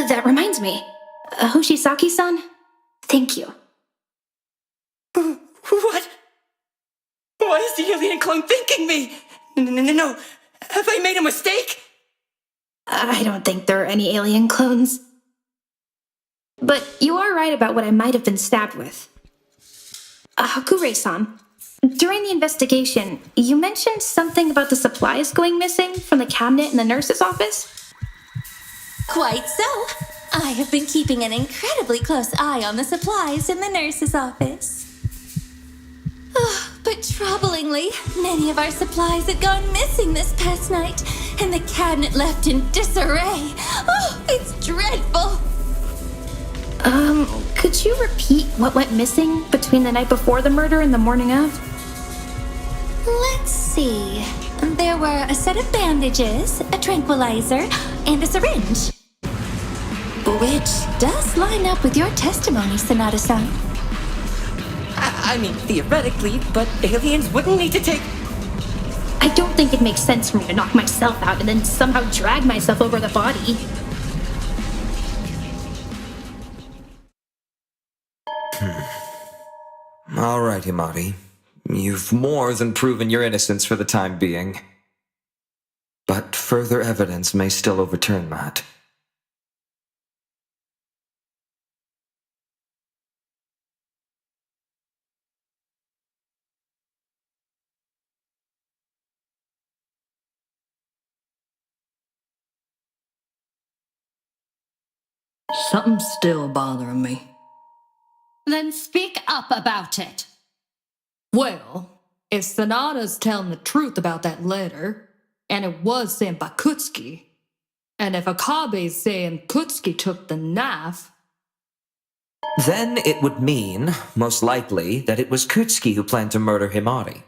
That reminds me. Hoshisaki-san? Thank you. What? Why is the alien clone thinking me? No. Have I made a mistake? I don't think there are any alien clones. But you are right about what I might have been stabbed with. Hakure-san, during the investigation, you mentioned something about the supplies going missing from the cabinet in the nurse's office? Quite so. I have been keeping an incredibly close eye on the supplies in the nurse's office. But troublingly, many of our supplies had gone missing this past night, and the cabinet left in disarray. Oh, it's dreadful. Could you repeat what went missing between the night before the murder and the morning of? Let's see. There were a set of bandages, a tranquilizer, and a syringe. Which does line up with your testimony, Sanada-san. I mean, theoretically, but aliens wouldn't need to take... I don't think it makes sense for me to knock myself out and then somehow drag myself over the body. All right, Himari. You've more than proven your innocence for the time being. But further evidence may still overturn that. Something's still bothering me. Then speak up about it. Well, if Sanada's telling the truth about that letter, and it was sent by Kutsuki, and if Akabe's saying Kutsuki took the knife... Then it would mean, most likely, that it was Kutsuki who planned to murder Himari.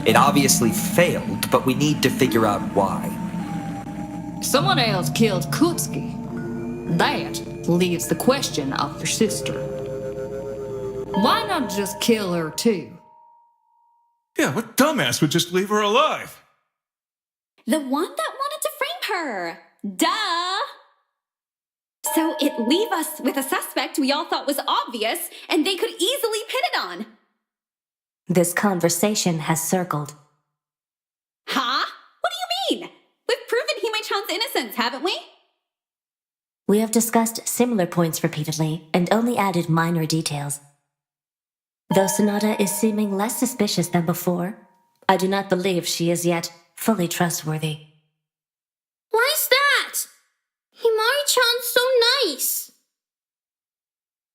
It obviously failed, but we need to figure out why. Someone else killed Kutsuki. That leaves the question of your sister. Why not just kill her too? Yeah, what dumbass would just leave her alive? The one that wanted to frame her. Duh! So it leave us with a suspect we all thought was obvious and they could easily pin it on. This conversation has circled. Huh? What do you mean? We've proven Hime-chan's innocence, haven't we? We have discussed similar points repeatedly and only added minor details. Though Sanada is seeming less suspicious than before, I do not believe she is yet fully trustworthy. Why's that? Himari-chan's so nice.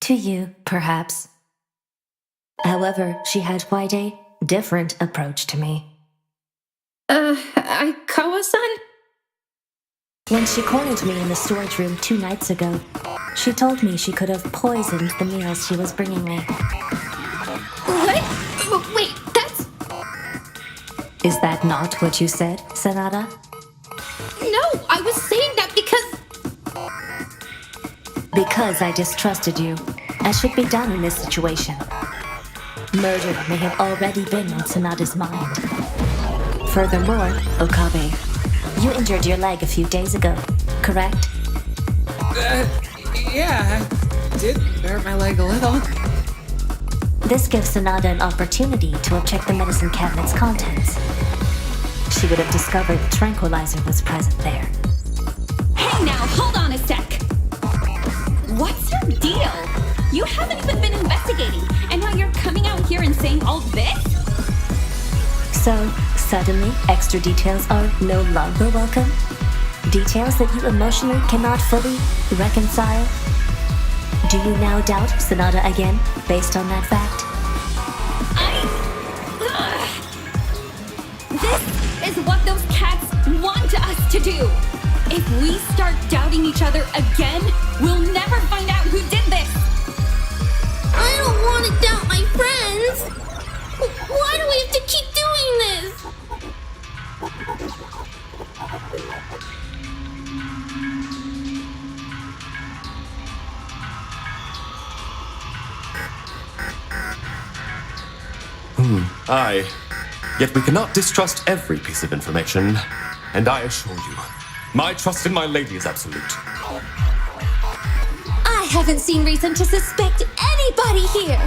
To you, perhaps. However, she had quite a different approach to me. Aikawa-san? When she cornered me in the storage room 2 nights ago, she told me she could have poisoned the meals she was bringing me. What? Wait, that's... Is that not what you said, Sanada? No, I was saying that Because I distrusted you, as should be done in this situation. Murder may have already been on Sanada's mind. Furthermore, Okabe, you injured your leg a few days ago, correct? Yeah, I did hurt my leg a little. This gives Sanada an opportunity to have checked the medicine cabinet's contents. She would have discovered the tranquilizer was present there. Hey now, hold on a sec. What's your deal? You haven't even been investigating, and now you're coming out here and saying all this? So, suddenly, extra details are no longer welcome? Details that you emotionally cannot fully reconcile? Do you now doubt Sanada again, based on that fact? This is what those cats want us to do. If we start doubting each other again, we'll never find out who did this. I don't want to doubt my friends. Why do we have to keep doing this? Aye. Yet we cannot distrust every piece of information. And I assure you, my trust in my lady is absolute. I haven't seen reason to suspect anybody here.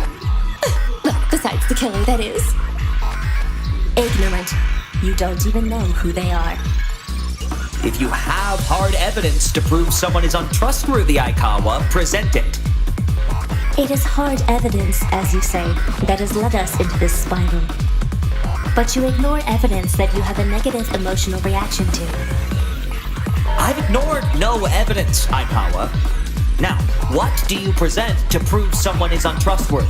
Well, besides the killer, that is. Ignorant. You don't even know who they are. If you have hard evidence to prove someone is untrustworthy, Aikawa, present it. It is hard evidence, as you say, that has led us into this spiral. But you ignore evidence that you have a negative emotional reaction to. I've ignored no evidence, Aikawa. Now, what do you present to prove someone is untrustworthy?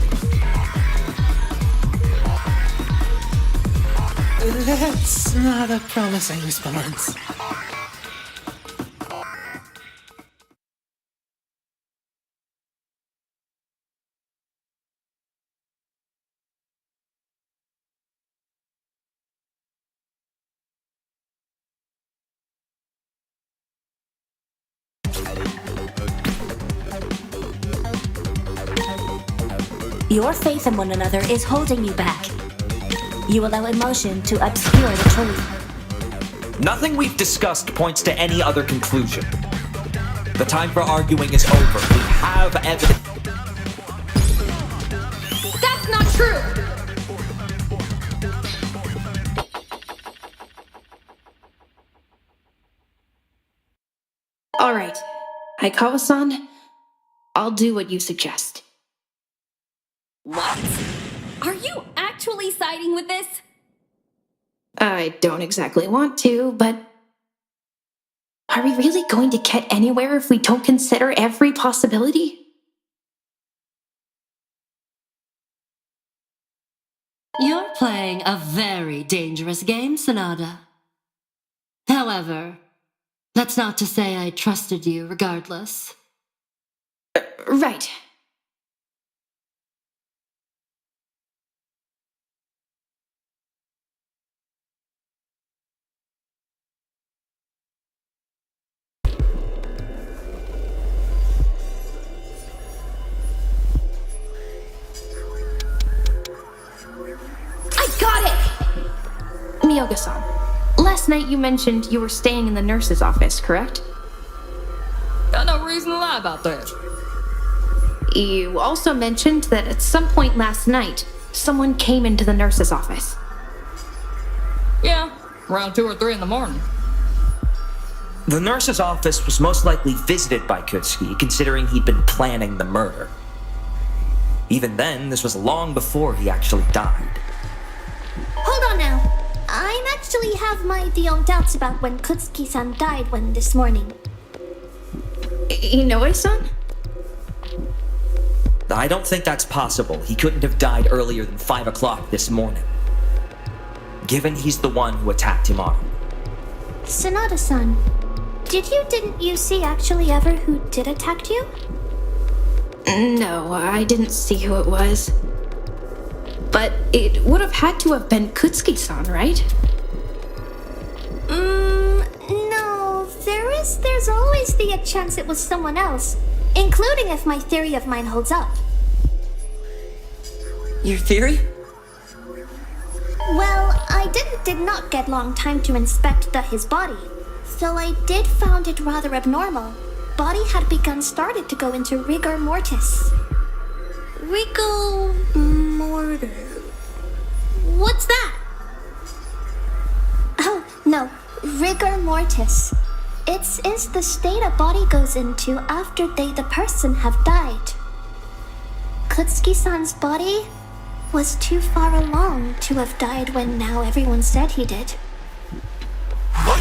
That's not a promising response. Your faith in one another is holding you back. You allow emotion to obscure the truth. Nothing we've discussed points to any other conclusion. The time for arguing is over. We have evidence. That's not true! Alright, Aikawa-san, I'll do what you suggest. What? Are you actually siding with this? I don't exactly want to, but... Are we really going to get anywhere if we don't consider every possibility? You're playing a very dangerous game, Sonata. However, that's not to say I trusted you regardless. Right. Miyoga-san, last night you mentioned you were staying in the nurse's office, correct? Got no reason to lie about that. You also mentioned that at some point last night, someone came into the nurse's office. Yeah, around 2 or 3 in the morning. The nurse's office was most likely visited by Kutsuki, considering he'd been planning the murder. Even then, this was long before he actually died. Hold on now. I actually have my own doubts about when Kutsuki-san died this morning. Inoue-san? I don't think that's possible. He couldn't have died earlier than 5 o'clock this morning. Given he's the one who attacked Himaru. Sonata-san, didn't you see actually ever who did attack you? No, I didn't see who it was. But it would have had to have been Kutsuki-san, right? No. There's always the chance it was someone else, including if my theory of mine holds up. Your theory? Well, I did not get long time to inspect his body, so I did found it rather abnormal. Body had started to go into rigor mortis. Rigor mortis. What's that? Oh, no. Rigor mortis. It's the state a body goes into after the person have died. Kutsuki-san's body was too far along to have died when now everyone said he did. What?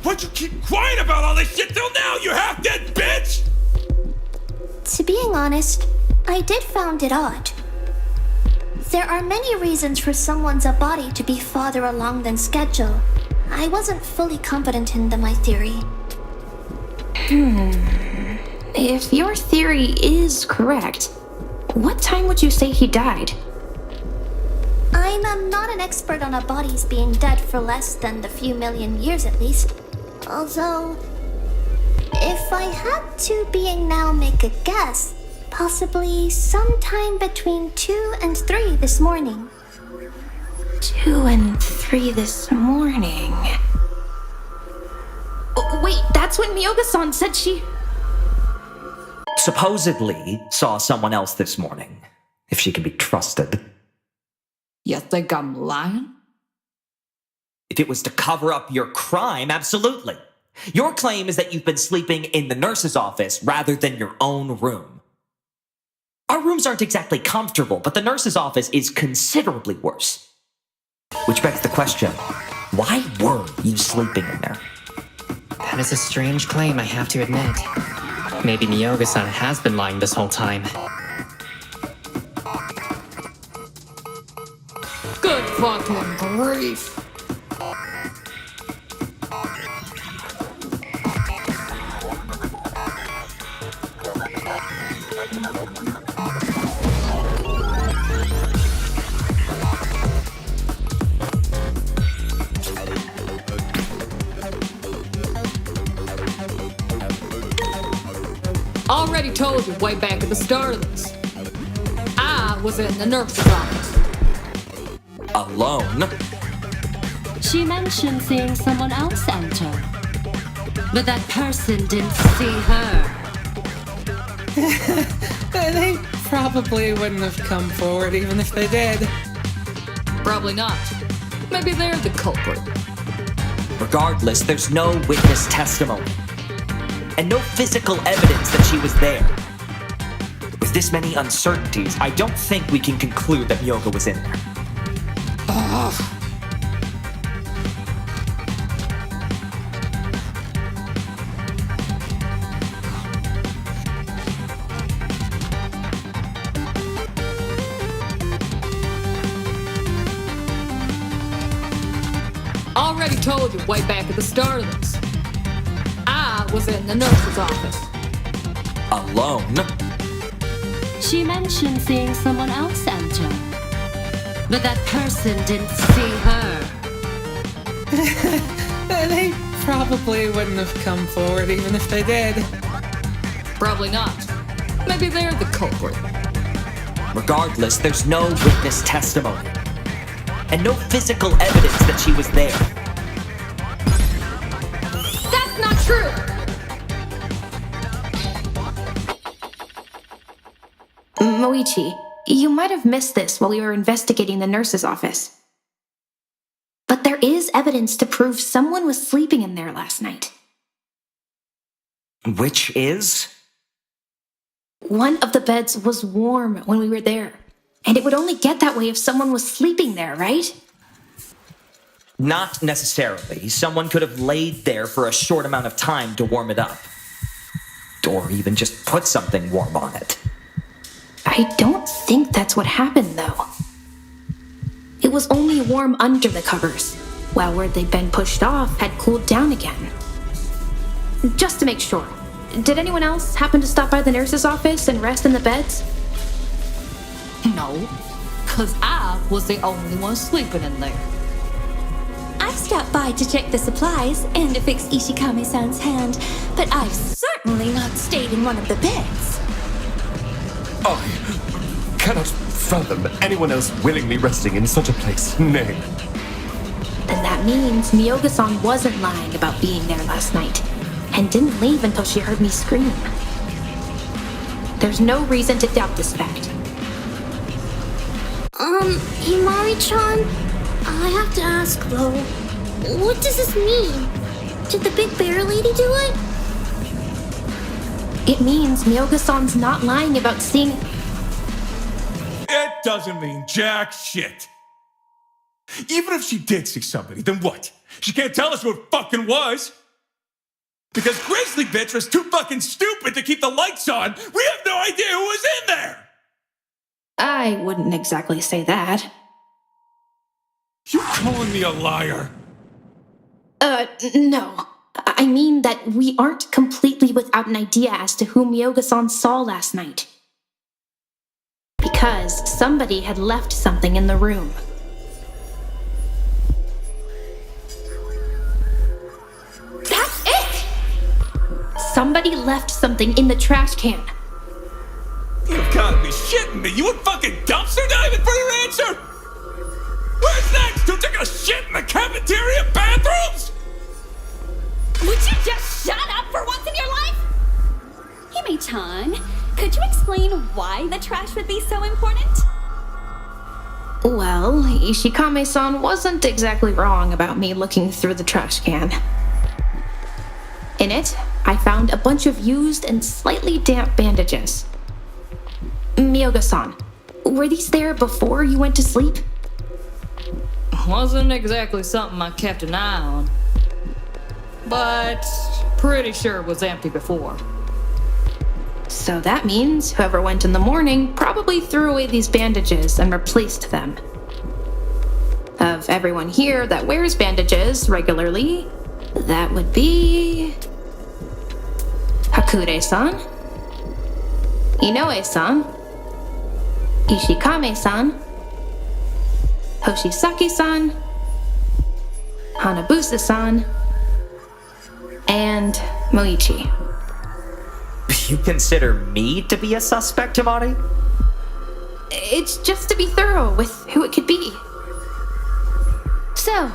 Why'd you keep quiet about all this shit till now, you half-dead bitch? To being honest, I did found it odd. There are many reasons for someone's body to be farther along than schedule. I wasn't fully confident in my theory. If your theory is correct, what time would you say he died? I'm not an expert on bodies being dead for less than the few million years at least. Although, if I had to now make a guess, possibly sometime between 2 and 3 this morning. 2 and 3 this morning. Oh, wait, that's when Miyoga-san said she... Supposedly saw someone else this morning, if she can be trusted. You think I'm lying? If it was to cover up your crime, absolutely. Your claim is that you've been sleeping in the nurse's office rather than your own room. Our rooms aren't exactly comfortable, but the nurse's office is considerably worse. Which begs the question, why were you sleeping in there? That is a strange claim, I have to admit. Maybe Miyoga-san has been lying this whole time. Good fucking grief. Already told you way back at the start of this. I was in the nurse's office. Alone? She mentioned seeing someone else enter. But that person didn't see her. They probably wouldn't have come forward even if they did. Probably not. Maybe they're the culprit. Regardless, there's no witness testimony. And no physical evidence that she was there. With this many uncertainties, I don't think we can conclude that Miyoga was in there. Already told you way back at the start of this. I was in the nurse's office. Alone? She mentioned seeing someone else enter. But that person didn't see her. They probably wouldn't have come forward even if they did. Probably not. Maybe they're the culprit. Regardless, there's no witness testimony. And no physical evidence that she was there. That's not true! Moichi, you might have missed this while we were investigating the nurse's office. But there is evidence to prove someone was sleeping in there last night. Which is? One of the beds was warm when we were there. And it would only get that way if someone was sleeping there, right? Not necessarily. Someone could have laid there for a short amount of time to warm it up. Or even just put something warm on it. I don't think that's what happened, though. It was only warm under the covers, while where they'd been pushed off had cooled down again. Just to make sure, did anyone else happen to stop by the nurse's office and rest in the beds? No, because I was the only one sleeping in there. I stopped by to check the supplies and to fix Ishikami-san's hand, but I've certainly not stayed in one of the beds. I cannot fathom anyone else willingly resting in such a place. Nay. Then that means Miyoga-san wasn't lying about being there last night, and didn't leave until she heard me scream. There's no reason to doubt this fact. Himari-chan, I have to ask though, what does this mean? Did the big bear lady do it? It means Miyoga-san's not lying about seeing... It doesn't mean jack shit. Even if she did see somebody, then what? She can't tell us who it fucking was. Because Grizzly Bitch was too fucking stupid to keep the lights on. We have no idea who was in there. I wouldn't exactly say that. You calling me a liar? No. I mean that we aren't completely without an idea as to who Miyoga-san saw last night. Because somebody had left something in the room. That's it! Somebody left something in the trash can. You've gotta be shitting me. You went fucking dumpster diving for your answer? Where's next? who took a shit in the cafeteria bathrooms? Would you just shut up for once in your life? Hime-chan, could you explain why the trash would be so important? Well, Ishikame-san wasn't exactly wrong about me looking through the trash can. In it, I found a bunch of used and slightly damp bandages. Miyoga-san, were these there before you went to sleep? Wasn't exactly something I kept an eye on. But pretty sure it was empty before. So that means whoever went in the morning probably threw away these bandages and replaced them. Of everyone here that wears bandages regularly, that would be Hakure-san, Inoue-san, Ishikame-san, Hoshisaki-san, Hanabusa-san, and Moichi. You consider me to be a suspect, Himari? It's just to be thorough with who it could be. So,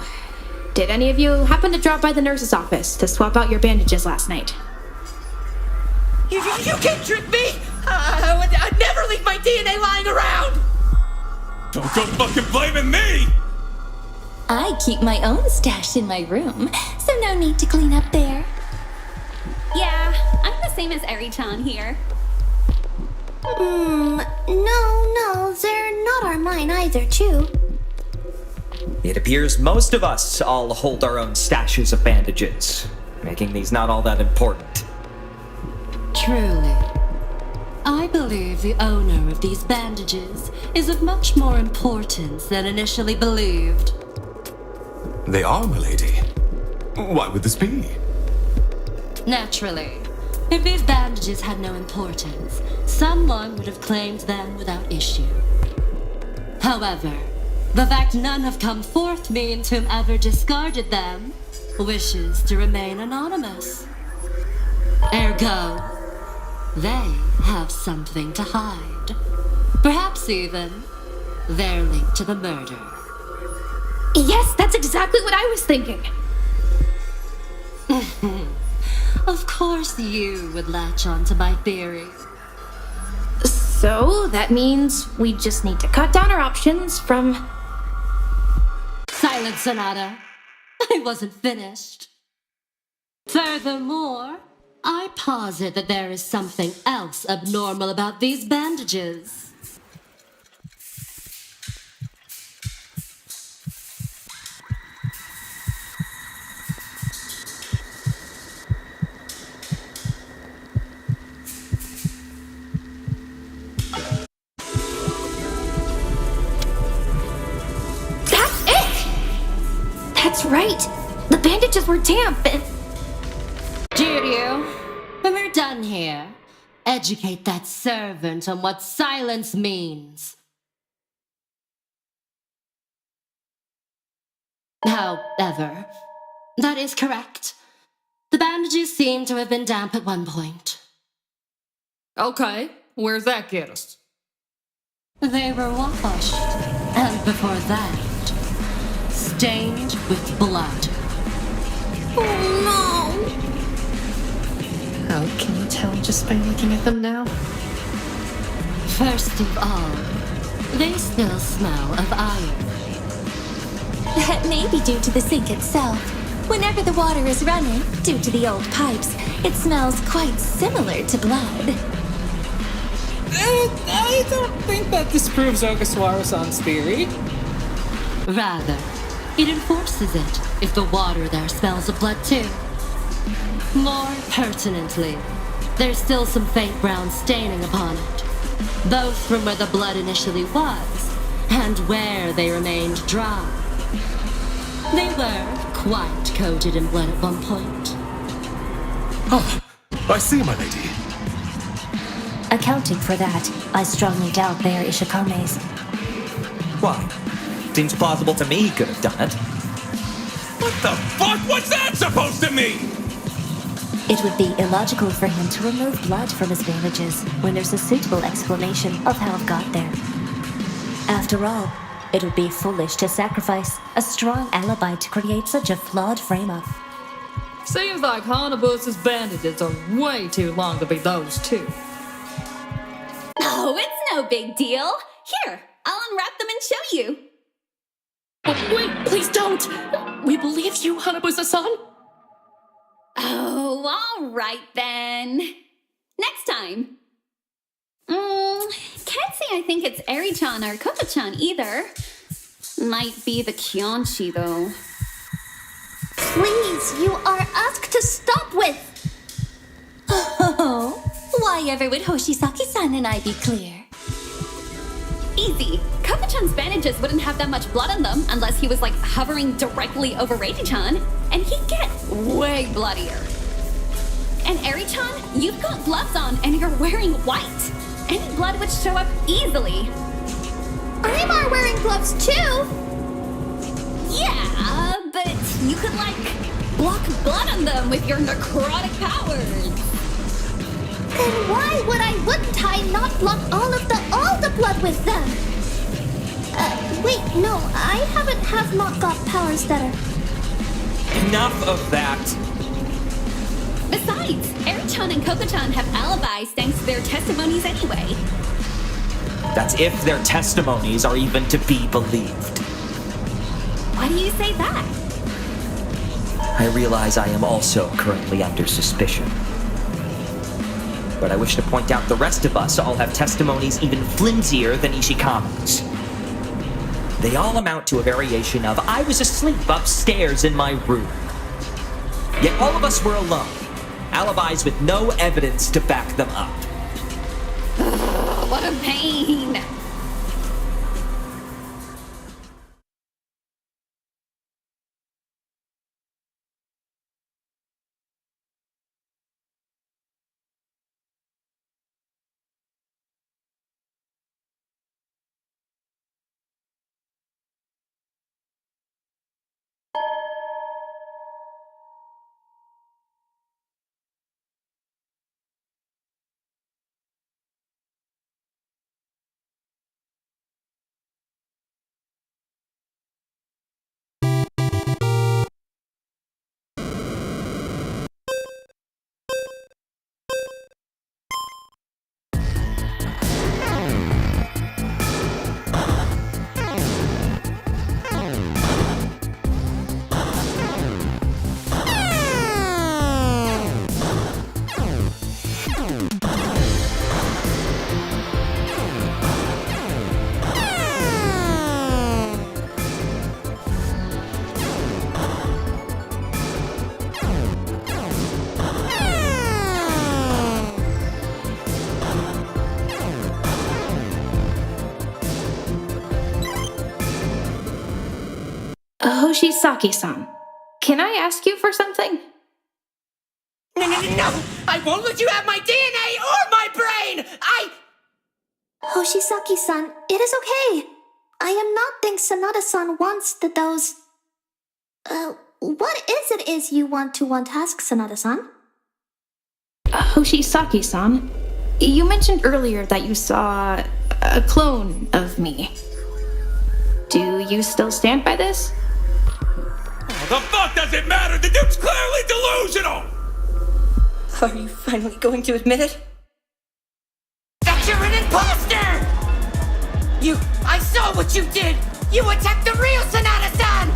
did any of you happen to drop by the nurse's office to swap out your bandages last night? You can't trick me! I'd never leave my DNA lying around! Don't go fucking blaming me! I keep my own stash in my room, so no need to clean up there. Yeah, I'm the same as Eri-chan here. No, they're not our mine either, too. It appears most of us all hold our own stashes of bandages, making these not all that important. Truly. I believe the owner of these bandages is of much more importance than initially believed. They are, milady. Why would this be? Naturally. If these bandages had no importance, someone would have claimed them without issue. However, the fact none have come forth means whomever discarded them wishes to remain anonymous. Ergo, they have something to hide. Perhaps even they're linked to the murder. Yes, that's exactly what I was thinking. Of course you would latch on to my theory. So that means we just need to cut down our options from... Silence, Sonata. I wasn't finished. Furthermore, I posit that there is something else abnormal about these bandages. That's right! The bandages were damp and... Jiryu, when we're done here, educate that servant on what silence means. However, that is correct. The bandages seem to have been damp at one point. Okay, where's that get us? They were washed, and before that, stained with blood. Oh no! How can you tell just by looking at them now? First of all, they still smell of iron. That may be due to the sink itself. Whenever the water is running, due to the old pipes, it smells quite similar to blood. I don't think that disproves Ogasawara-san's theory. Rather, it enforces it if the water there smells of blood too. More pertinently, there's still some faint brown staining upon it, both from where the blood initially was and where they remained dry. They were quite coated in blood at one point. Oh, I see, my lady. Accounting for that, I strongly doubt they are Ishikame's. Why? Seems plausible to me he could have done it. What the fuck was that supposed to mean? It would be illogical for him to remove blood from his bandages when there's a suitable explanation of how it got there. After all, It would be foolish to sacrifice a strong alibi to create such a flawed frame-up. Seems like Hanabus's bandages are way too long to be those two. Oh, it's no big deal. Here, I'll unwrap them and show you. Oh, wait, please don't! We believe you, Hanabusa-san! Oh, all right then. Next time. Can't say I think it's Eri-chan or Koko-chan either. Might be the Kyonchi, though. Please, you are asked to stop with! Oh, why ever would Hoshisaki-san and I be clear? Easy. Koko-chan's bandages wouldn't have that much blood on them unless he was like hovering directly over Reiji-chan, and he'd get way bloodier. And Eri-chan, you've got gloves on and you're wearing white. Any blood would show up easily. I'm wearing gloves too! Yeah, but you could like block blood on them with your necrotic powers. Then wouldn't I not block all the blood with them? Wait, no, I have not got powers that are... Enough of that. Besides, Eri-chan and Koko-chan have alibis thanks to their testimonies anyway. That's if their testimonies are even to be believed. Why do you say that? I realize I am also currently under suspicion. But I wish to point out the rest of us all have testimonies even flimsier than Ishikawa's. They all amount to a variation of, I was asleep upstairs in my room. Yet all of us were alone. Alibis with no evidence to back them up. Ugh, what a pain! Hoshisaki-san, can I ask you for something? No! I won't let you have my DNA or my brain! Hoshisaki-san, it is okay. I am not think Sanada-san wants those... what is you want to ask Sanada-san? Hoshisaki-san, you mentioned earlier that you saw a clone of me. Do you still stand by this? The fuck does it matter? The dude's clearly delusional! Are you finally going to admit it? That you're an imposter! I saw what you did! You attacked the real Sanada-san!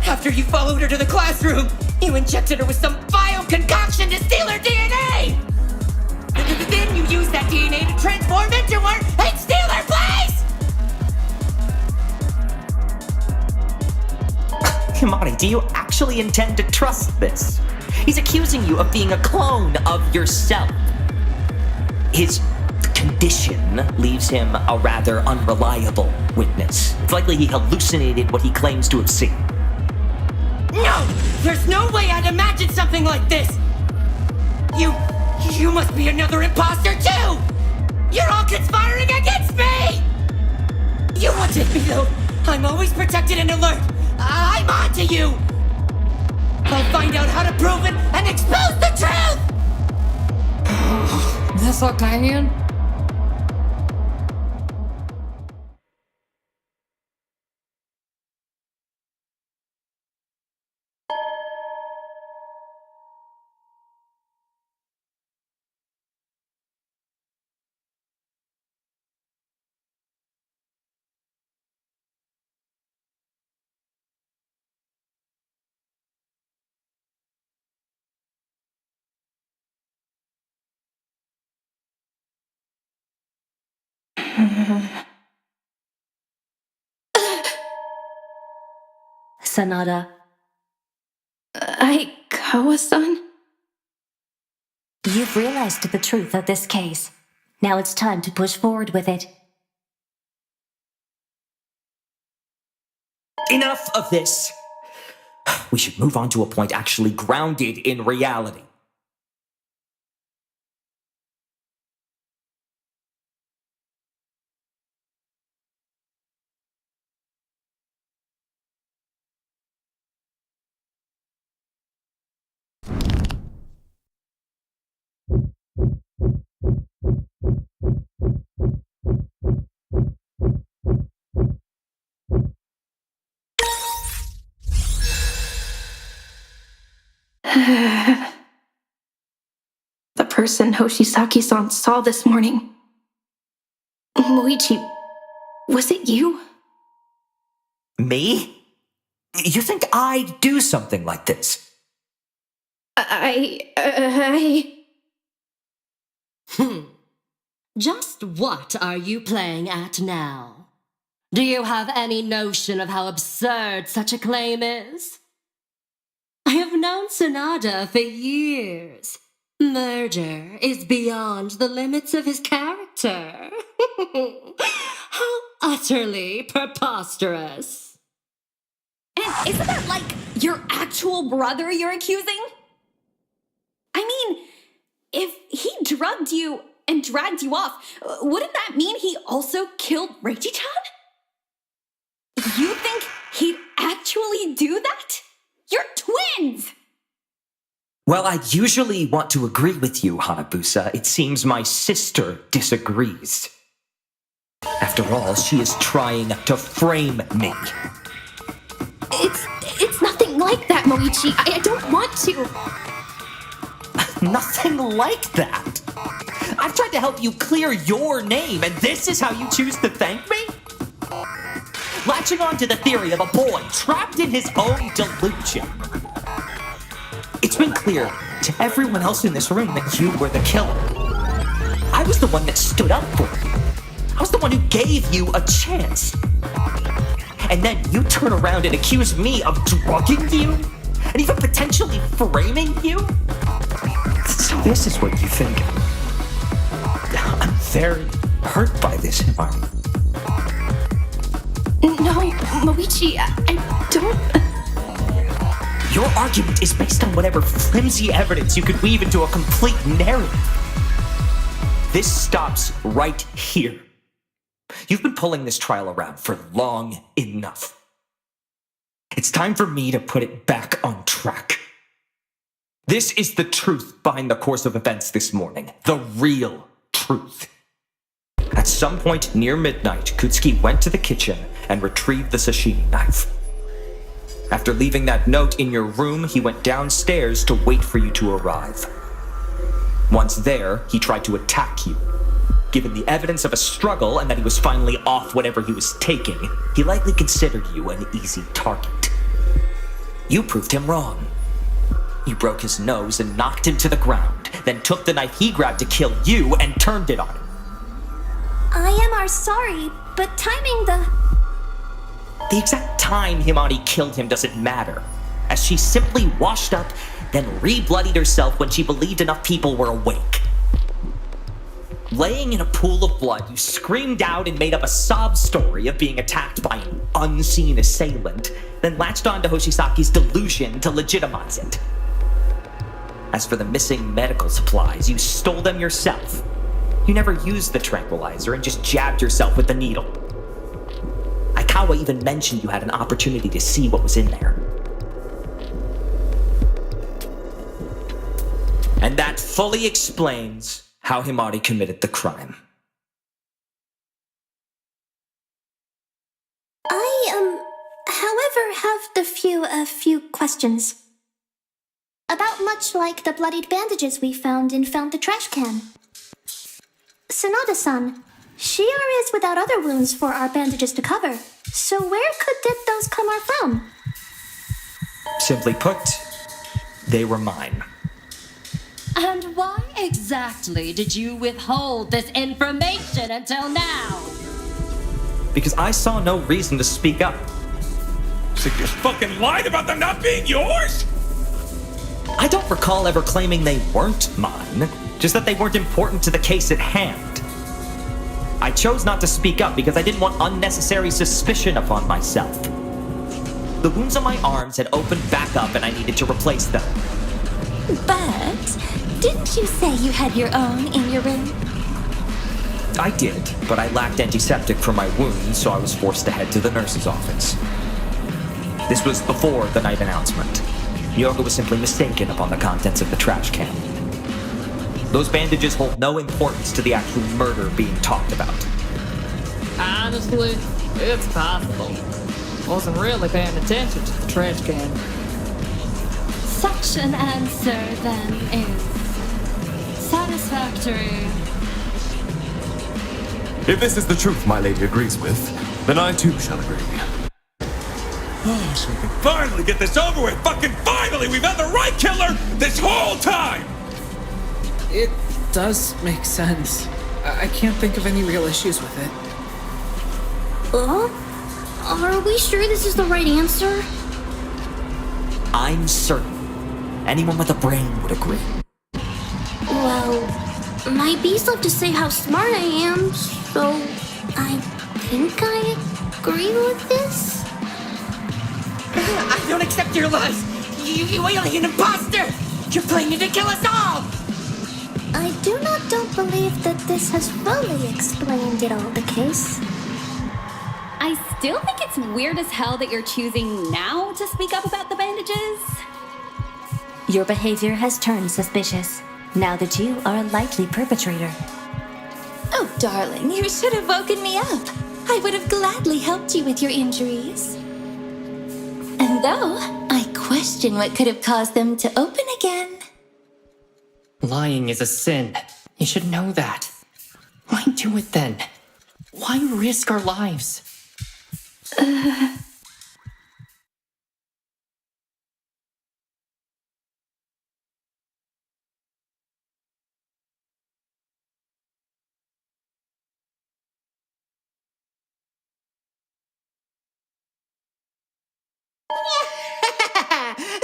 After you followed her to the classroom, you injected her with some vile concoction to steal her DNA! Then you used that DNA to transform into her and steal her place! Himari, do you actually intend to trust this? He's accusing you of being a clone of yourself. His condition leaves him a rather unreliable witness. It's likely he hallucinated what he claims to have seen. No! There's no way I'd imagine something like this! You must be another imposter too! You're all conspiring against me! You wanted me though! I'm always protected and alert! I'm on to you! I'll find out how to prove it and expose the truth! This a can? Sanada, Aikawa-san? you've realized the truth of this case. Now it's time to push forward with it. Enough of this! We should move on to a point actually grounded in reality. The person Hoshisaki-san saw this morning. Moichi, was it you? Me? You think I'd do something like this? Just what are you playing at now? Do you have any notion of how absurd such a claim is? I have known Sanada for years. Murder is beyond the limits of his character. How utterly preposterous. And isn't that like your actual brother you're accusing? I mean, if he drugged you and dragged you off, wouldn't that mean he also killed Reichi-chan? You think he'd actually do that? You're twins! Well, I usually want to agree with you, Hanabusa. It seems my sister disagrees. After all, she is trying to frame me. It's nothing like that, Moichi. I don't want to. Nothing like that. I've tried to help you clear your name, and this is how you choose to thank me? Latching on to the theory of a boy trapped in his own delusion. It's been clear to everyone else in this room that you were the killer. I was the one that stood up for you. I was the one who gave you a chance. And then you turn around and accuse me of drugging you? And even potentially framing you? So this is what you think. I'm very hurt by this, Himari. No, Moichi, I don't... Your argument is based on whatever flimsy evidence you could weave into a complete narrative. This stops right here. You've been pulling this trial around for long enough. It's time for me to put it back on track. This is the truth behind the course of events this morning. The real truth. At some point near midnight, Kutsuki went to the kitchen and retrieved the sashimi knife. After leaving that note in your room, he went downstairs to wait for you to arrive. Once there, he tried to attack you. Given the evidence of a struggle and that he was finally off whatever he was taking, he likely considered you an easy target. You proved him wrong. You broke his nose and knocked him to the ground, then took the knife he grabbed to kill you and turned it on him. I am sorry, but timing The exact time Himari killed him doesn't matter, as she simply washed up, then re-bloodied herself when she believed enough people were awake. Laying in a pool of blood, you screamed out and made up a sob story of being attacked by an unseen assailant, then latched on to Hoshisaki's delusion to legitimize it. As for the missing medical supplies, you stole them yourself. You never used the tranquilizer and just jabbed yourself with the needle. Aikawa even mentioned you had an opportunity to see what was in there. And that fully explains how Himari committed the crime. however, have a few questions. About much like the bloodied bandages we found the trash can. Sanada-san, Shiori is without other wounds for our bandages to cover. So where did those come from? Simply put, they were mine. And why exactly did you withhold this information until now? Because I saw no reason to speak up. So you fucking lied about them not being yours? I don't recall ever claiming they weren't mine, just that they weren't important to the case at hand. I chose not to speak up because I didn't want unnecessary suspicion upon myself. The wounds on my arms had opened back up and I needed to replace them. But didn't you say you had your own in your room? I did, but I lacked antiseptic for my wounds, so I was forced to head to the nurse's office. This was before the night announcement. Yoga was simply mistaken upon the contents of the trash can. Those bandages hold no importance to the actual murder being talked about. Honestly, it's possible. Wasn't really paying attention to the trash can. Such an answer, then, is satisfactory. If this is the truth my lady agrees with, then I too shall agree. Oh, so we can finally get this over with! Fucking finally! We've had the right killer this whole time! It does make sense. I can't think of any real issues with it. Are we sure this is the right answer? I'm certain anyone with a brain would agree. Well, my bees love to say how smart I am, so I think I agree with this. I don't accept your lies! You alien imposter! You're planning to kill us all! I don't believe that this has fully explained it all, the case. I still think it's weird as hell that you're choosing now to speak up about the bandages. Your behavior has turned suspicious, now that you are a likely perpetrator. Oh, darling, you should have woken me up. I would have gladly helped you with your injuries. And though I question what could have caused them to open again. Lying is a sin. You should know that. Why do it then? Why risk our lives?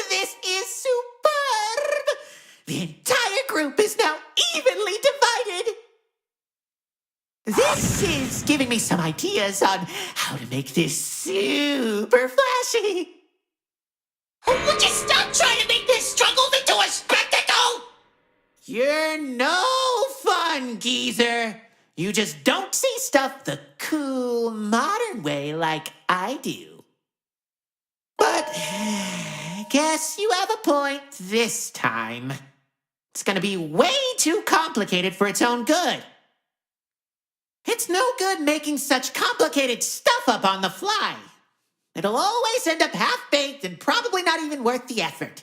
This is superb! The entire group is now evenly divided. This is giving me some ideas on how to make this super flashy. Would you stop trying to make this struggle into a spectacle? You're no fun, geezer. You just don't see stuff the cool, modern way like I do. But guess you have a point this time. It's gonna be way too complicated for its own good. It's no good making such complicated stuff up on the fly. It'll always end up half-baked and probably not even worth the effort.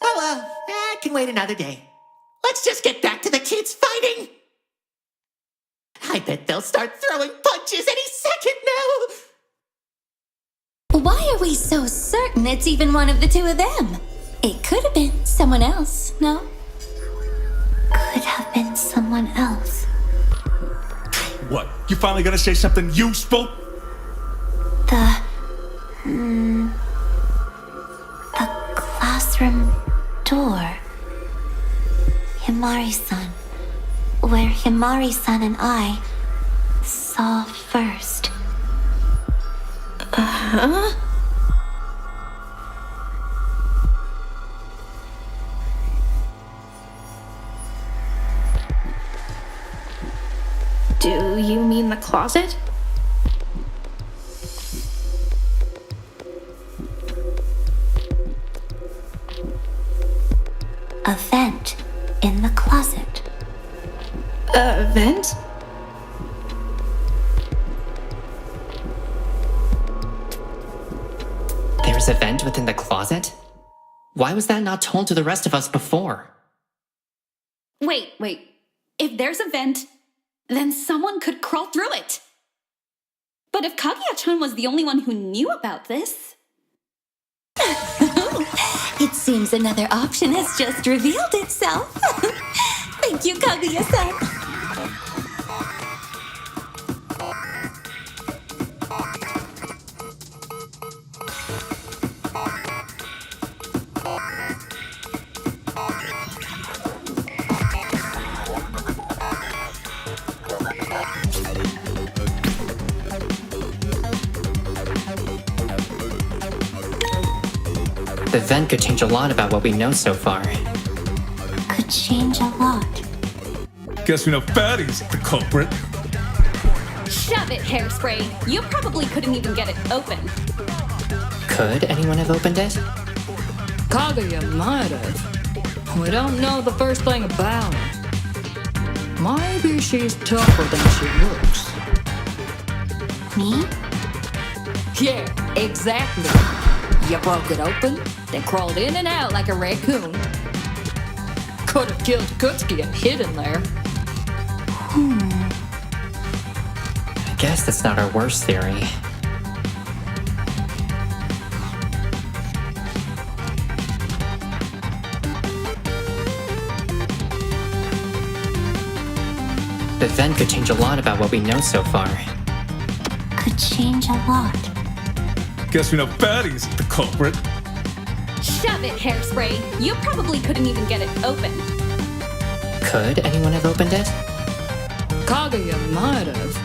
Oh well, I can wait another day. Let's just get back to the kids fighting. I bet they'll start throwing punches any second now. Why are we so certain it's even one of the two of them? It could have been someone else, no? Could have been someone else. What? You finally gonna say something useful? The classroom door. Himari-san. Where Himari-san and I saw first. Uh-huh? Do you mean the closet? A vent in the closet. A vent? There's a vent within the closet? Why was that not told to the rest of us before? Wait. If there's a vent, then someone could crawl through it. But if Kaguya-chan was the only one who knew about this... It seems another option has just revealed itself. Thank you, Kaguya-san. The event could change a lot about what we know so far. Could change a lot. Guess we know Fatty's the culprit. Shove it, Hairspray. You probably couldn't even get it open. Could anyone have opened it? Kaguya might have. We don't know the first thing about her. Maybe she's tougher than she looks. Me? Yeah, exactly. You broke it open, then crawled in and out like a raccoon. Could have killed Kutsuki and hid in there. I guess that's not our worst theory. The event could change a lot about what we know so far. Could change a lot. Guess we know Fatty's the culprit. Shove it, Hairspray. You probably couldn't even get it open. Could anyone have opened it? Kaguya might have.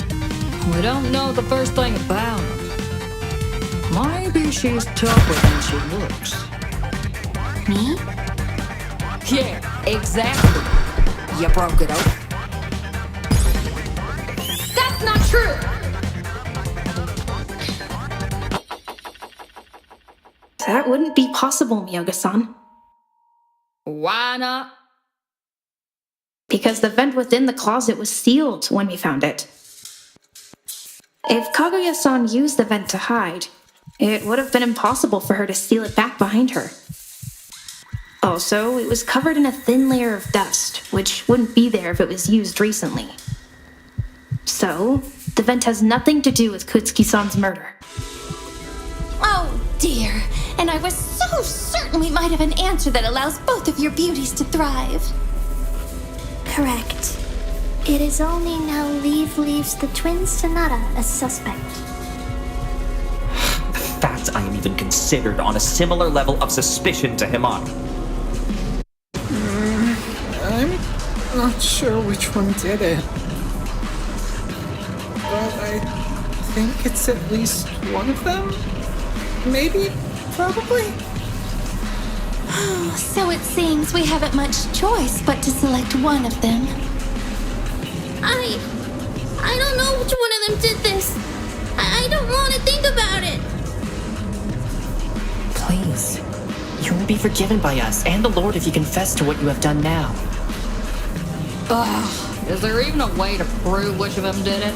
We don't know the first thing about her. Maybe she's tougher than she looks. Me? Yeah, exactly. You broke it open. That's not true! That wouldn't be possible, Miyoga-san. Why not? Because the vent within the closet was sealed when we found it. If Kaguya-san used the vent to hide, it would have been impossible for her to seal it back behind her. Also, it was covered in a thin layer of dust, which wouldn't be there if it was used recently. So, the vent has nothing to do with Kutsuki-san's murder. Oh dear, and I was so certain we might have an answer that allows both of your beauties to thrive. Correct. It is only now leaves the twin Sonata as suspect. The fact I am even considered on a similar level of suspicion to Himari. I'm not sure which one did it. But I think it's at least one of them? Maybe? Probably? So it seems we haven't much choice but to select one of them. I don't know which one of them did this. I don't want to think about it. Please. You will be forgiven by us and the Lord if you confess to what you have done now. Ugh, is there even a way to prove which of them did it?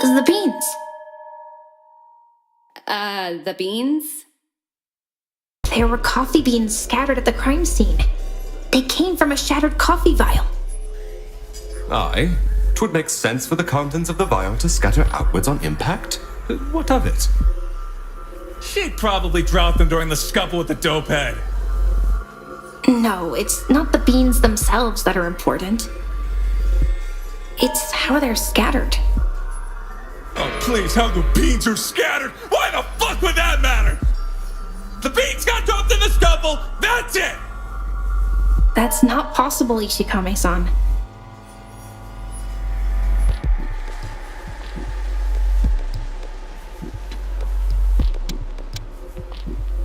The beans. The beans? There were coffee beans scattered at the crime scene. They came from a shattered coffee vial. Aye. 'Twould make sense for the contents of the vial to scatter outwards on impact. What of it? She'd probably dropped them during the scuffle with the dope head. No, it's not the beans themselves that are important. It's how they're scattered. Oh, please, how the beans are scattered! Why the fuck would that matter? The beans got dropped in the scuffle, that's it! That's not possible, Ishikame-san.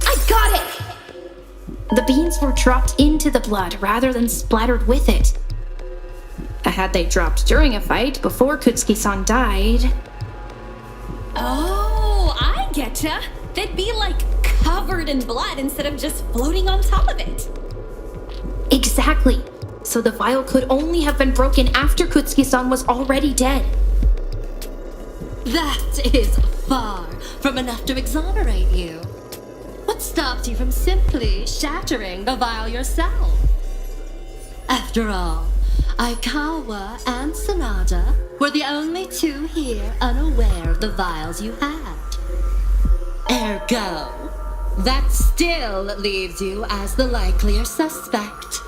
I got it! The beans were dropped into the blood rather than splattered with it. Had they dropped during a fight before Kutsuki-san died... Oh, I getcha. They'd be like covered in blood instead of just floating on top of it. Exactly. So the vial could only have been broken after Kutsuki-san was already dead. That is far from enough to exonerate you. What stopped you from simply shattering the vial yourself? After all, Aikawa and Sanada were the only two here unaware of the vials you had. Ergo, that still leaves you as the likelier suspect.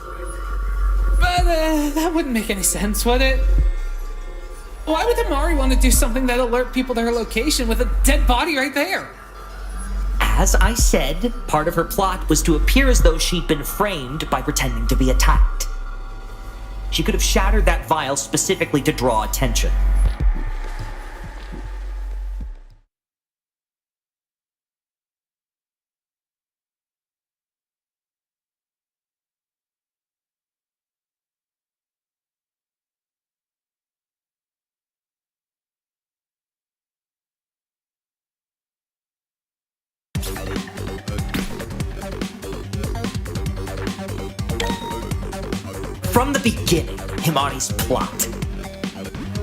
But that wouldn't make any sense, would it? Why would Amari want to do something that alert people to her location with a dead body right there? As I said, part of her plot was to appear as though she'd been framed by pretending to be attacked. She could have shattered that vial specifically to draw attention. From the beginning, Himari's plot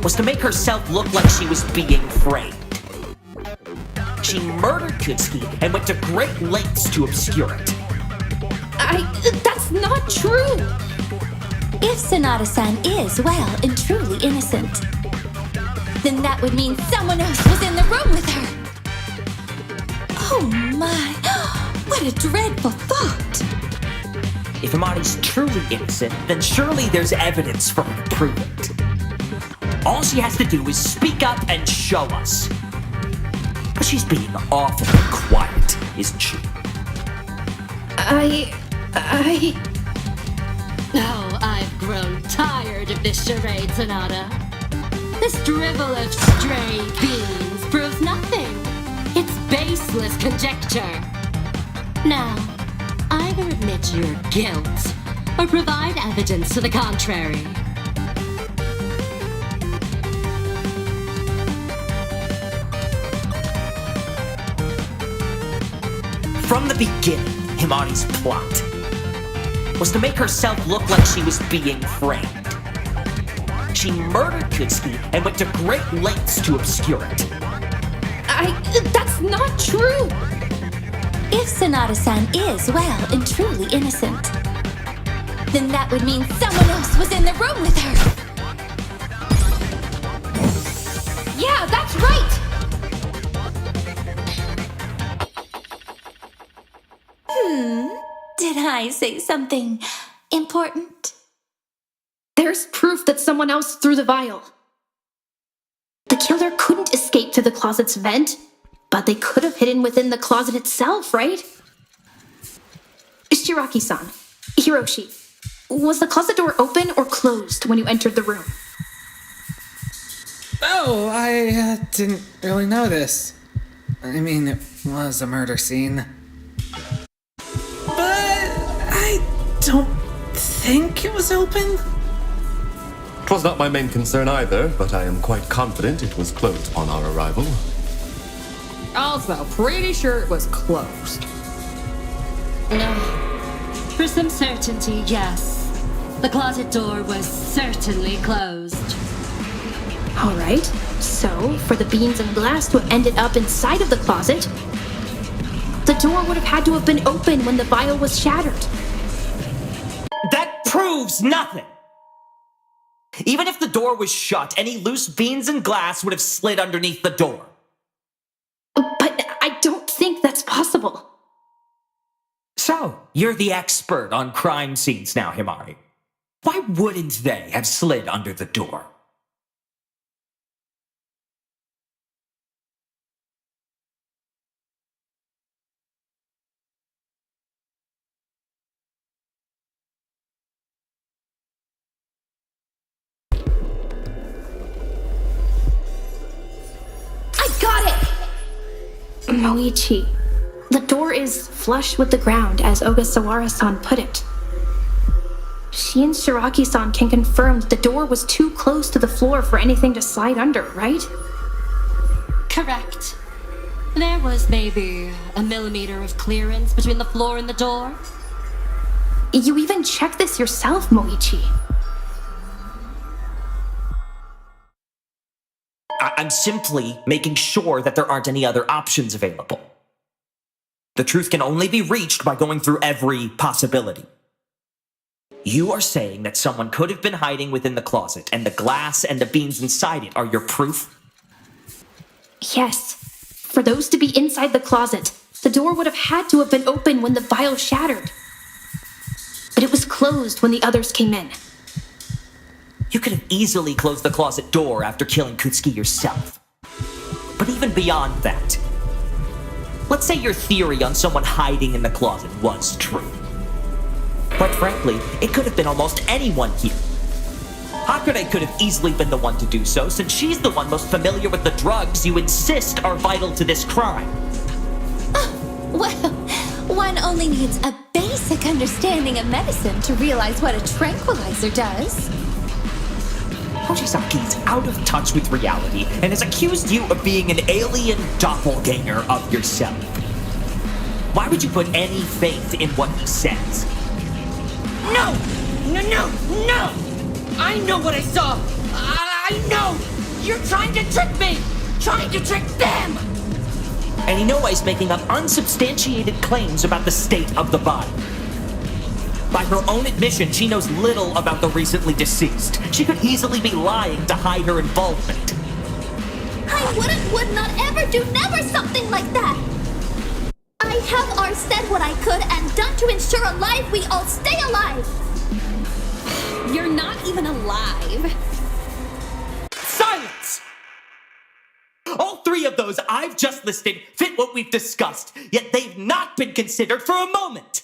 was to make herself look like she was being framed. She murdered Kutsuki and went to great lengths to obscure it. That's not true! If Sanada-san is, well, and truly innocent, then that would mean Someone else was in the room with her. Oh my, what a dreadful thought. If Himari's truly innocent, then surely there's evidence for her to prove it. All she has to do is speak up and show us. But she's being awfully quiet, isn't she? Oh, I've grown tired of this charade, Sanada. This drivel of stray beans proves nothing. It's baseless conjecture. Now, either admit your guilt or provide evidence to the contrary. From the beginning, Himari's plot was to make herself look like she was being framed. She murdered Kutsuki and went to great lengths to obscure it. That's not true! if Sanada-san is, well, and truly innocent, then that would mean Someone else was in the room with her. Yeah, that's right! Did I say something important? There's proof that someone else threw the vial. The killer couldn't escape through the closet's vent, but they could have hidden within the closet itself, right? Shiraki-san, Hiroshi, was the closet door open or closed when you entered the room? Oh, I didn't really notice. I mean, it was a murder scene. But I don't think it was open. Twas not my main concern either, but I am quite confident it was closed upon our arrival. Also, pretty sure it was closed. No. For some certainty, yes. The closet door was certainly closed. Alright, so for the beans and glass to have ended up inside of the closet, the door would have had to have been open when the vial was shattered. That proves nothing! Even if the door was shut, any loose beans and glass would have slid underneath the door. But I don't think that's possible. So, You're the expert on crime scenes now, Himari. Why wouldn't they have slid under the door? I got it! Moichi, the door is flush with the ground, as Ogasawara-san put it. She and Shiraki-san can confirm that the door was too close to the floor for anything to slide under, right? Correct. There was maybe a millimeter of clearance between the floor and the door. You even checked this yourself, Moichi. I'm simply making sure that there aren't any other options available. The truth can only be reached by going through every possibility. You are saying that someone could have been hiding within the closet, and the glass and the beans inside it are your proof? Yes. For those to be inside the closet, the door would have had to have been open when the vial shattered. But it was closed when the others came in. You could have easily closed the closet door after killing Kutsuki yourself. But even beyond that, let's say your theory on someone hiding in the closet was true. Quite frankly, it could have been almost anyone here. Hakure could have easily been the one to do so, since she's the one most familiar with the drugs you insist are vital to this crime. Well, one only needs a basic understanding of medicine to realize what a tranquilizer does. Hojisaki's out of touch with reality and has accused you of being an alien doppelganger of yourself. Why would you put any faith in what he says? No! No! I know what I saw! I know! You're trying to trick me! Trying to trick them! And Inoue is making up unsubstantiated claims about the state of the body. By her own admission, she knows little about the recently deceased. She could easily be lying to hide her involvement. I would not ever do never something like that! I have said what I could and done to ensure alive we all stay alive! You're not even alive. Silence! All three of those I've just listed fit what we've discussed, yet they've not been considered for a moment.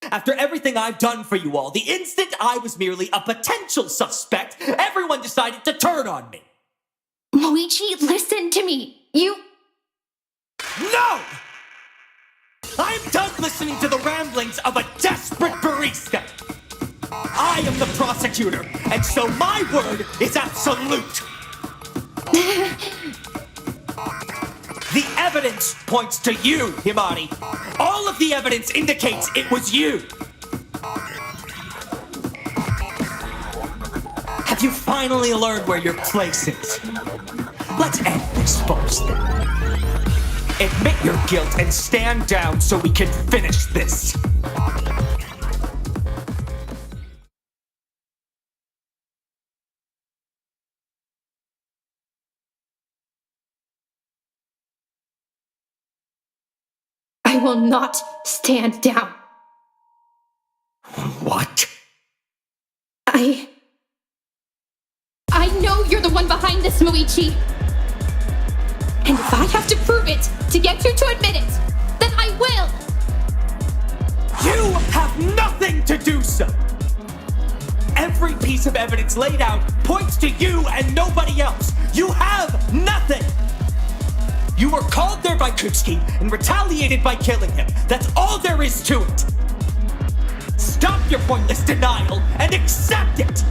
After everything I've done for you all, the instant I was merely a potential suspect, everyone decided to turn on me. Moichi, listen to me. No! I'm done listening to the ramblings of a desperate barista. I am the prosecutor, and so my word is absolute. The evidence points to you, Himari. All of the evidence indicates it was you. Have you finally learned where your place is? Let's end this farce then. Admit your guilt and stand down so we can finish this. I will not stand down. What? I know you're the one behind this, Moichi. And if I have to prove it to get you to admit it, then I will. You have nothing to do so. Every piece of evidence laid out points to you and nobody else. You have nothing. You were called there by Kutsuki and retaliated by killing him. That's all there is to it. Stop your pointless denial and accept it.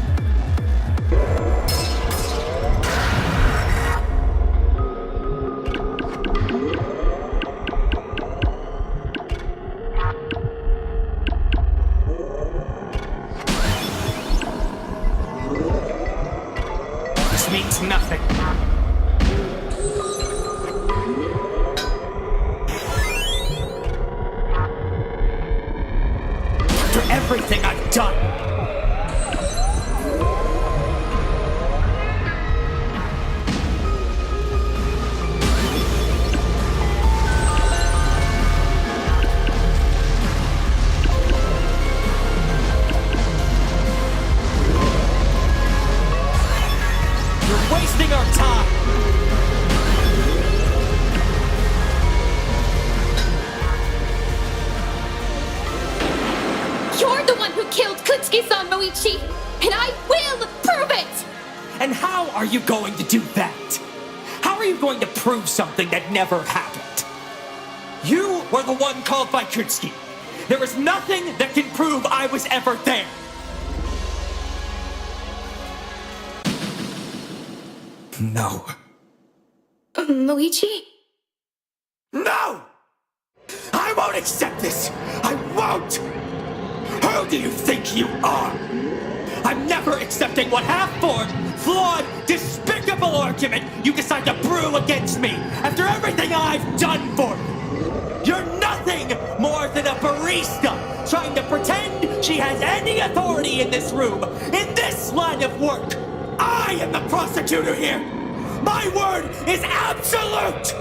This means nothing. After everything I've done. Moichi, and I will prove it! And how are you going to do that? How are you going to prove something that never happened? You were the one called by Kutsuki. There is nothing that can prove I was ever there. No. Moichi? No! I won't accept this! I won't! Who do you think you are? I'm never accepting what half-formed, flawed, despicable argument you decide to brew against me after everything I've done for you! You're nothing more than a barista trying to pretend she has any authority in this room, in this line of work! I am the prosecutor here! My word is absolute!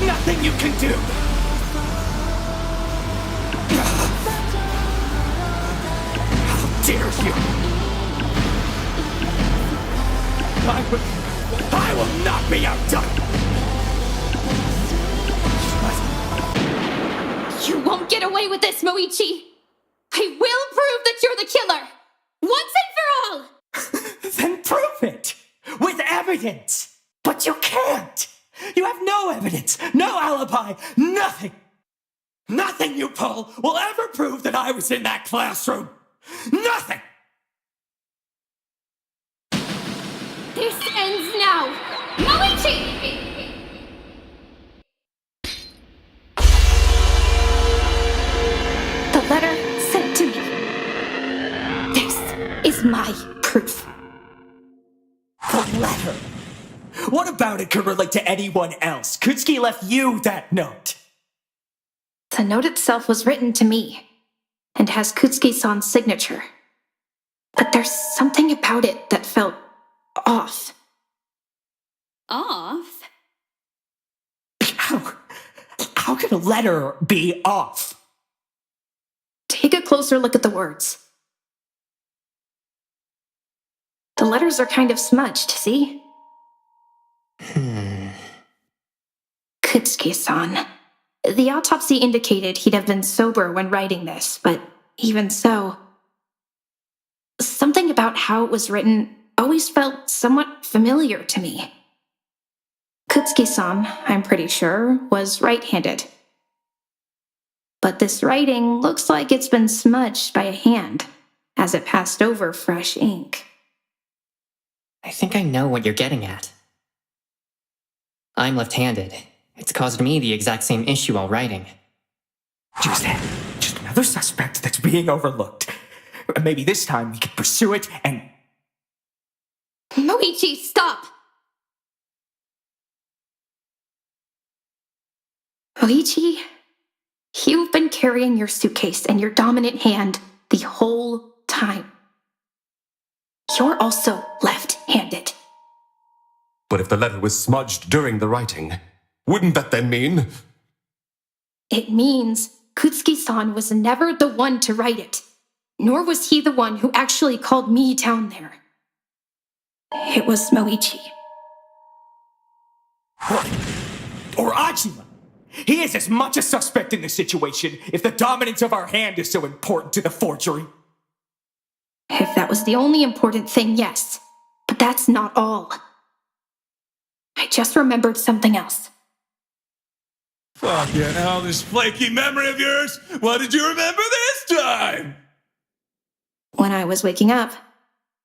Nothing you can do! How dare you! I will not be outdone! You won't get away with this, Moichi! I will prove that you're the killer! Once and for all! Then prove it! With evidence! But you can't! You have no evidence, no alibi, nothing! Nothing you pull will ever prove that I was in that classroom! Nothing! This ends now! Moichi! The letter sent to me. This is my proof. The letter? What about it could relate to anyone else? Kutsuki left you that note. The note itself was written to me, and has Kutsuki-san's signature. But there's something about it that felt off. Off? How could a letter be off? Take a closer look at the words. The letters are kind of smudged, see? Kutsuki-san. The autopsy indicated he'd have been sober when writing this, but even so, something about how it was written always felt somewhat familiar to me. Kutsuki-san, I'm pretty sure, was right-handed. But this writing looks like it's been smudged by a hand, as it passed over fresh ink. I think I know what you're getting at. I'm left-handed. It's caused me the exact same issue while writing. Just another suspect that's being overlooked. Maybe this time we can pursue it and... Moichi, stop! Moichi, you've been carrying your suitcase and your dominant hand the whole time. You're also left-handed. But if the letter was smudged during the writing, wouldn't that then mean... It means Kutsuki-san was never the one to write it, nor was he the one who actually called me down there. It was Moichi. Or Ajima. He is as much a suspect in this situation if the dominance of our hand is so important to the forgery. If that was the only important thing, yes. But that's not all. I just remembered something else. Fucking hell, this flaky memory of yours! What did you remember this time? When I was waking up,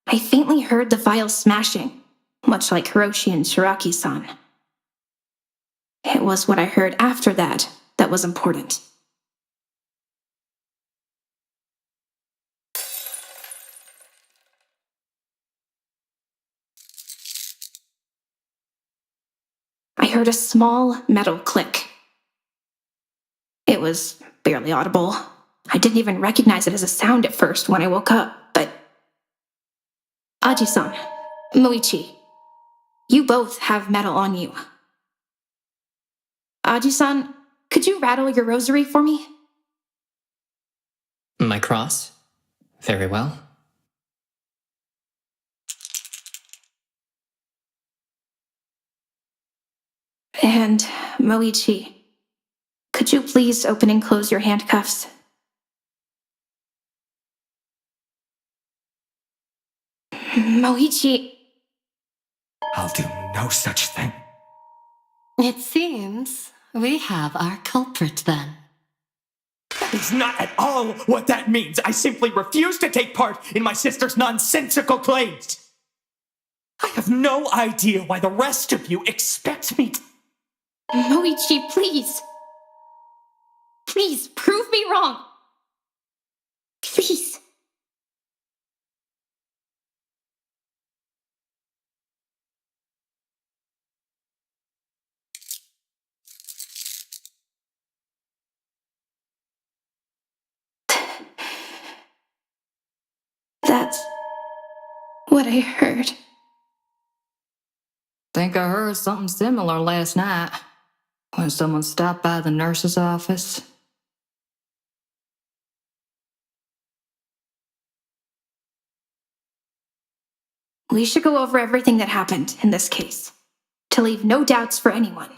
I faintly heard the vial smashing, much like Hiroshi and Shiraki-san. It was what I heard after that was important. heard a small metal click. It was barely audible. I didn't even recognize it as a sound at first when I woke up, but... Aji-san, Moichi, you both have metal on you. Aji-san, could you rattle your rosary for me? My cross? Very well. And Moichi, could you please open and close your handcuffs? Moichi... I'll do no such thing. It seems we have our culprit then. That is not at all what that means. I simply refuse to take part in my sister's nonsensical claims. I have no idea why the rest of you expect me to... Moichi, please. Please, prove me wrong. Please. That's what I heard. Think I heard something similar last night when someone stopped by the nurse's office. We should go over everything that happened in this case, to leave no doubts for anyone.